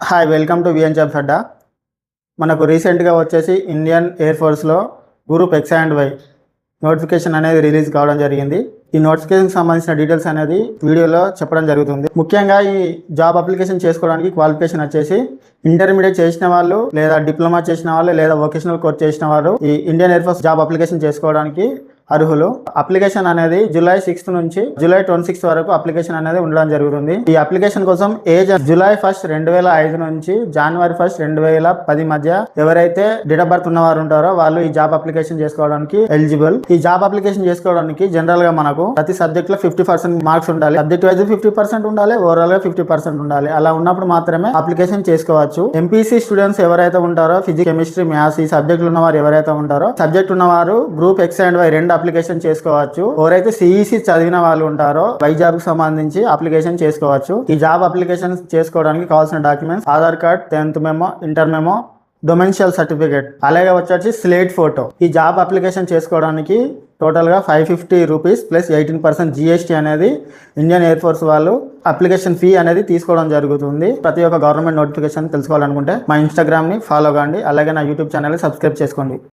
Hi welcome to VN jobs Adda. మనకు రీసెంట్గా వచ్చేసి ఇండియన్ ఎయిర్ ఫోర్స్లో group X and Y notification అనేది రిలీజ్ కావడం జరిగింది. ఈ నోటిఫికేషన్కి సంబంధించిన డీటెయిల్స్ అనేది వీడియోలో చెప్పడం జరుగుతుంది. ముఖ్యంగా ఈ జాబ్ అప్లికేషన్ చేసుకోవడానికి క్వాలిఫికేషన్ వచ్చేసి ఇంటర్మీడియట్ చేసిన వాళ్ళు, లేదా డిప్లొమా చేసిన వాళ్ళు, లేదా వొకేషనల్ కోర్స్ చేసిన వాళ్ళు ఈ Indian air force job application చేసుకోవడానికి అర్హులు. అప్లికేషన్ అనేది జూలై 6 నుంచి జూలై 26 వరకు అప్లికేషన్ అనేది ఉండడం జరుగుతుంది. ఈ అప్లికేషన్ కోసం ఏజ్ జూలై 1, 2005 నుంచి జనవరి 1, 2010 మధ్య ఎవరైతే డేట్ ఆఫ్ బర్త్ ఉన్నవారు ఉంటారో వాళ్ళు ఈ జాబ్ అప్లికేషన్ చేసుకోవడానికి ఎలిజిబుల్. ఈ జాబ్ అప్లికేషన్ చేసుకోవడానికి జనరల్ గా మనకు ప్రతి సబ్జెక్ట్ లో 50% మార్క్స్ ఉండాలి. సబ్జెక్ట్ వైజ్ 50% ఉండాలి, ఓవరాల్ గా 50% ఉండాలి. అలా ఉన్నప్పుడు మాత్రమే అప్లికేషన్ చేసుకోవచ్చు. ఎంపీసీ స్టూడెంట్స్ ఎవరైతే ఉంటారో ఫిజిక్స్, కెమిస్ట్రీ, మ్యాథ్స్ ఈ సబ్జెక్టులు ఉన్నవారు ఎవరైతే ఉంటారో సబ్జెక్ట్ ఉన్నవారు గ్రూప్ ఎక్స్ అండ్ వై రెండు అప్లికేషన్ చేసుకోవచ్చు. ఎవరైతే సిఈసి చదివిన వాళ్ళు ఉంటారో వై జాబ్ కి సంబంధించి అప్లికేషన్ చేసుకోవచ్చు. ఈ జాబ్ అప్లికేషన్ చేసుకోవడానికి కావాల్సిన documents Aadhaar card, 10th memo, inter memo, domicile certificate, అలాగే వచ్చేసి స్లేట్ ఫోటో. ఈ జాబ్ అప్లికేషన్ చేసుకోవడానికి టోటల్ గా 550 రూపీస్ ప్లస్ 18% జిఎస్టీ అనేది ఇండియన్ ఎయిర్ ఫోర్స్ వాళ్ళు అప్లికేషన్ ఫీ అనేది తీసుకోవడం జరుగుతుంది. ప్రతి ఒక్క గవర్నమెంట్ నోటిఫికేషన్ తెలుసుకోవాలనుకుంటే మా ఇన్స్టాగ్రామ్ ని ఫాలో కండి, అలాగే నా యూట్యూబ్ ఛానల్ సబ్స్క్రైబ్ చేసుకోండి.